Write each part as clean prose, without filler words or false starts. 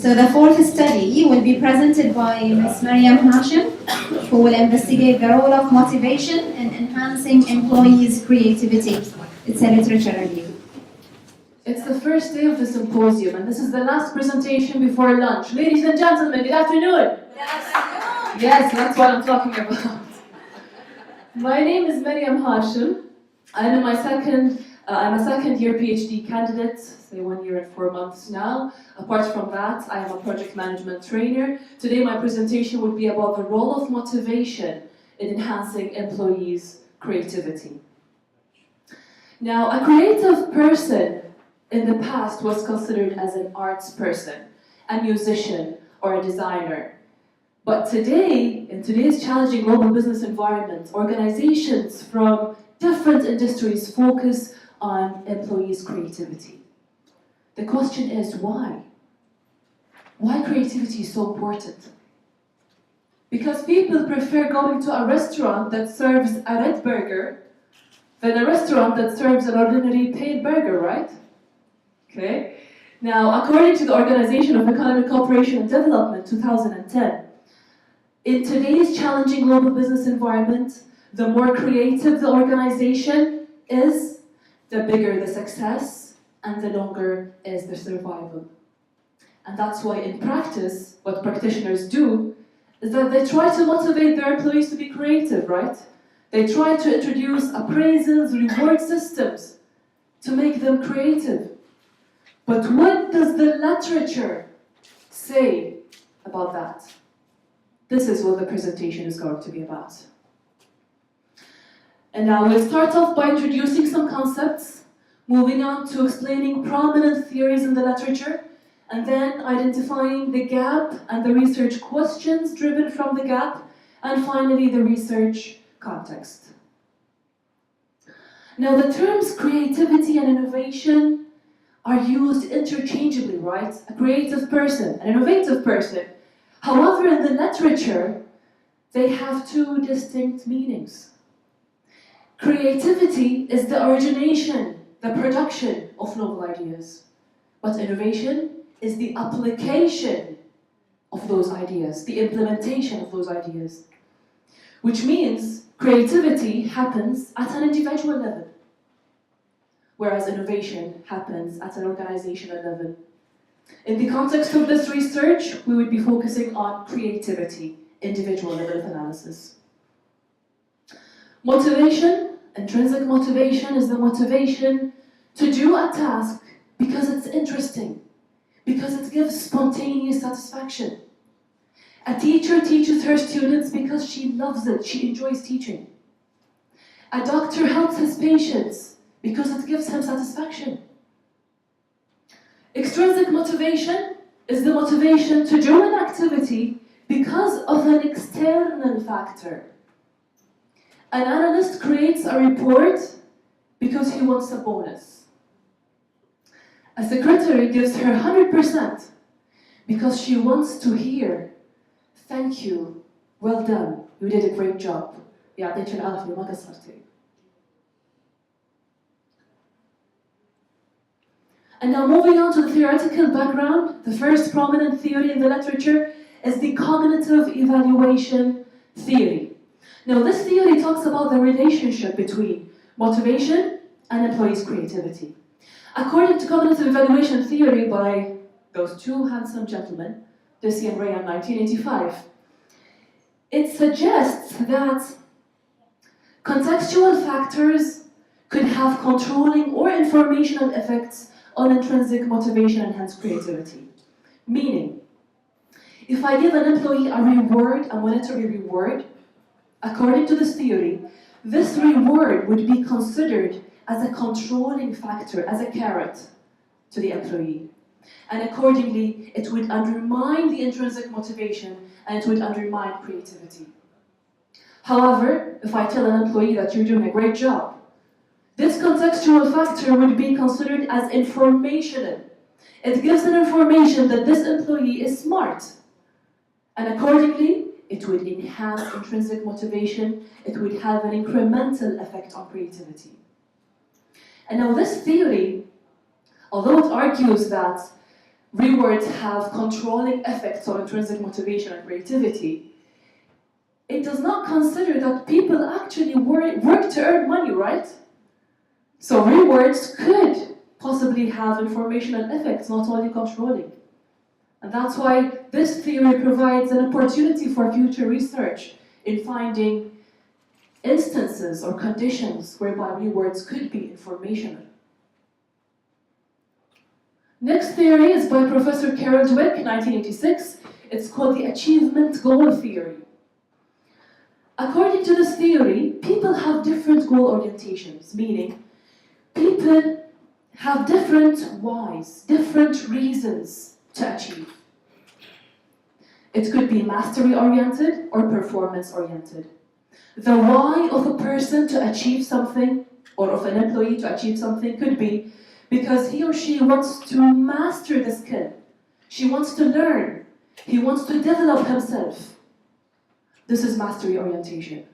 So the fourth study will be presented by Ms. Maryam Hashem, who will investigate the role of motivation in enhancing employees' creativity. It's a literature review. It's the first day of the symposium, and this is the last presentation before lunch. Ladies and gentlemen, good afternoon. Good afternoon. Yes, that's what I'm talking about. My name is Maryam Hashem. I'm a second-year PhD candidate, say 1 year and 4 months now. Apart from that, I am a project management trainer. Today my presentation would be about the role of motivation in enhancing employees' creativity. Now, a creative person in the past was considered as an arts person, a musician, or a designer. But today, in today's challenging global business environment, organizations from different industries focus on employees' creativity. The question is, why? Why creativity is so important? Because people prefer going to a restaurant that serves a red burger than a restaurant that serves an ordinary pale burger, right? Okay. Now, according to the Organization of Economic Cooperation and Development, 2010, in today's challenging global business environment, the more creative the organization is, the bigger the success, and the longer is the survival. And that's why in practice, what practitioners do is that they try to motivate their employees to be creative, right? They try to introduce appraisals, reward systems to make them creative. But what does the literature say about that? This is what the presentation is going to be about. And now we'll start off by introducing some concepts, moving on to explaining prominent theories in the literature, and then identifying the gap and the research questions driven from the gap, and finally the research context. Now the terms creativity and innovation are used interchangeably, right? A creative person, an innovative person. However, in the literature, they have two distinct meanings. Creativity is the origination, the production of novel ideas. But innovation is the application of those ideas, the implementation of those ideas. Which means creativity happens at an individual level, whereas innovation happens at an organizational level. In the context of this research, we would be focusing on creativity, individual level of analysis. Motivation, intrinsic motivation, is the motivation to do a task because it's interesting, because it gives spontaneous satisfaction. A teacher teaches her students because she loves it, she enjoys teaching. A doctor helps his patients because it gives him satisfaction. Extrinsic motivation is the motivation to do an activity because of an external factor. An analyst creates a report because he wants a bonus. A secretary gives her 100% because she wants to hear, "Thank you, well done, you did a great job. يعطيك العافية ما قصرتي." And now moving on to the theoretical background, the first prominent theory in the literature is the cognitive evaluation theory. Now this theory talks about the relationship between motivation and employees' creativity. According to cognitive evaluation theory by those two handsome gentlemen, Deci and Ray in 1985, it suggests that contextual factors could have controlling or informational effects on intrinsic motivation and hence creativity. Meaning, if I give an employee a reward, a monetary reward, according to this theory, this reward would be considered as a controlling factor, as a carrot to the employee. And accordingly, it would undermine the intrinsic motivation and it would undermine creativity. However, if I tell an employee that you're doing a great job, this contextual factor would be considered as informational. It gives an information that this employee is smart. And accordingly, it would enhance intrinsic motivation. It would have an incremental effect on creativity. And now this theory, although it argues that rewards have controlling effects on intrinsic motivation and creativity, it does not consider that people actually work to earn money, right? So rewards could possibly have informational effects, not only controlling. And that's why this theory provides an opportunity for future research in finding instances or conditions whereby rewards could be informational. Next theory is by Professor Carol Dweck, 1986. It's called the achievement goal theory. According to this theory, people have different goal orientations, meaning people have different whys, different reasons to achieve. It could be mastery-oriented or performance-oriented. The why of a person to achieve something, or of an employee to achieve something, could be because he or she wants to master the skill. She wants to learn. He wants to develop himself. This is mastery orientation.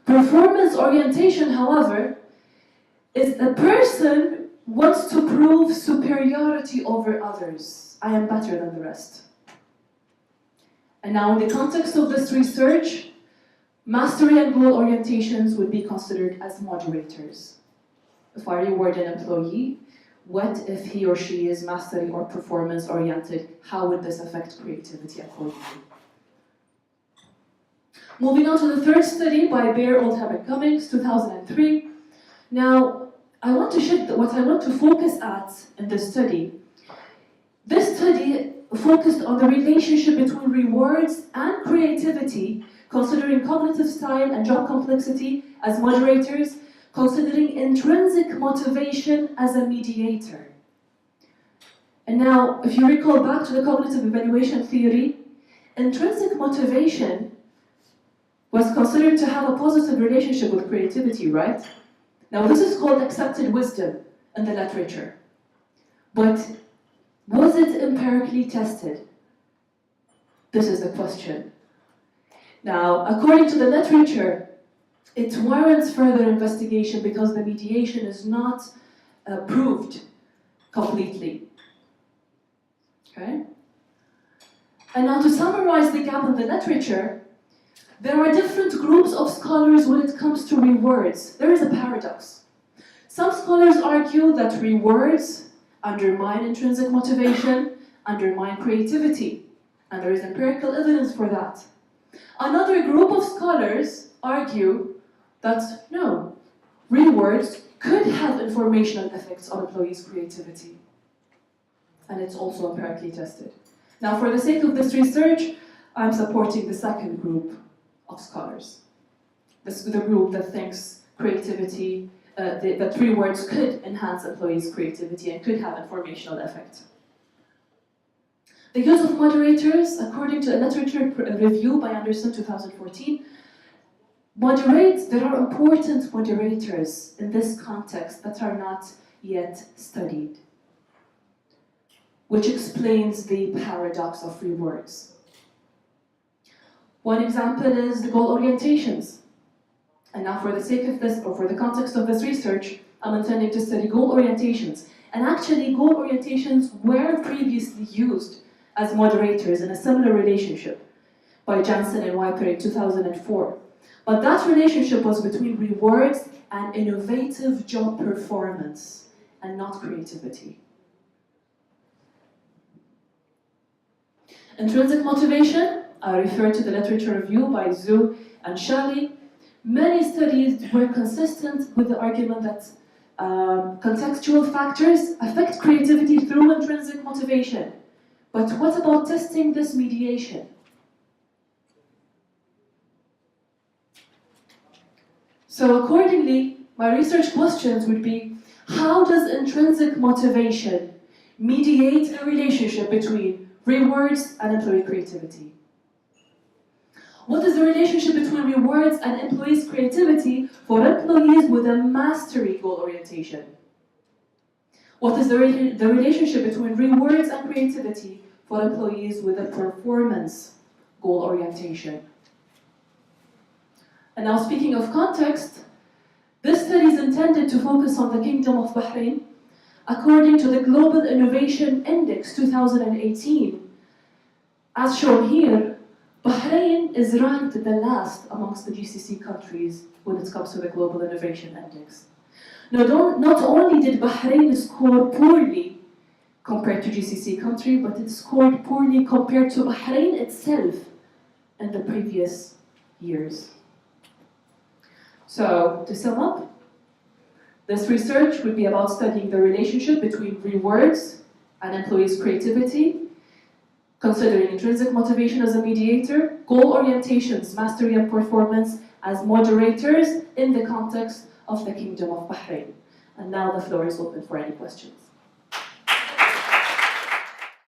Performance orientation, however, is a person wants to prove superiority over others. I am better than the rest. And now in the context of this research, mastery and goal orientations would be considered as moderators. If I reward an employee, what if he or she is mastery or performance oriented? How would this affect creativity accordingly? Moving on to the third study by Baer, Oldham and Cummings, 2003. Now, what I want to focus at in this study. This study focused on the relationship between rewards and creativity, considering cognitive style and job complexity as moderators, considering intrinsic motivation as a mediator. And now, if you recall back to the cognitive evaluation theory, intrinsic motivation was considered to have a positive relationship with creativity, right? Now, this is called accepted wisdom in the literature. But was it empirically tested? This is the question. Now, according to the literature, it warrants further investigation because the mediation is not proved completely. Okay? And now to summarize the gap in the literature, there are different groups of scholars when it comes to rewards. There is a paradox. Some scholars argue that rewards undermine intrinsic motivation, undermine creativity, and there is empirical evidence for that. Another group of scholars argue that no, rewards could have informational effects on employees' creativity, and it's also empirically tested. Now, for the sake of this research, I'm supporting the second group of scholars. The group that thinks creativity, that rewards could enhance employees' creativity and could have informational effect. The use of moderators, according to a literature review by Anderson 2014, there are important moderators in this context that are not yet studied, which explains the paradox of rewards. One example is the goal orientations. And now for the sake of this, or for the context of this research, I'm intending to study goal orientations. And actually, goal orientations were previously used as moderators in a similar relationship by Jansen and Wiper in 2004. But that relationship was between rewards and innovative job performance, and not creativity. Intrinsic motivation, I refer to the literature review by Zhu and Shelley. Many studies were consistent with the argument that contextual factors affect creativity through intrinsic motivation. But what about testing this mediation? So accordingly, my research questions would be, how does intrinsic motivation mediate a relationship between rewards and employee creativity? What is the relationship between rewards and employees' creativity for employees with a mastery goal orientation? What is the relationship between rewards and creativity for employees with a performance goal orientation? And now, speaking of context, this study is intended to focus on the Kingdom of Bahrain, According to the Global Innovation Index 2018, as shown here, Bahrain is ranked the last amongst the GCC countries when it comes to the Global Innovation Index. Not only did Bahrain score poorly compared to GCC country, but it scored poorly compared to Bahrain itself in the previous years. So, to sum up, this research would be about studying the relationship between rewards and employees' creativity, considering intrinsic motivation as a mediator, goal orientations, mastery and performance as moderators in the context of the Kingdom of Bahrain. And now the floor is open for any questions.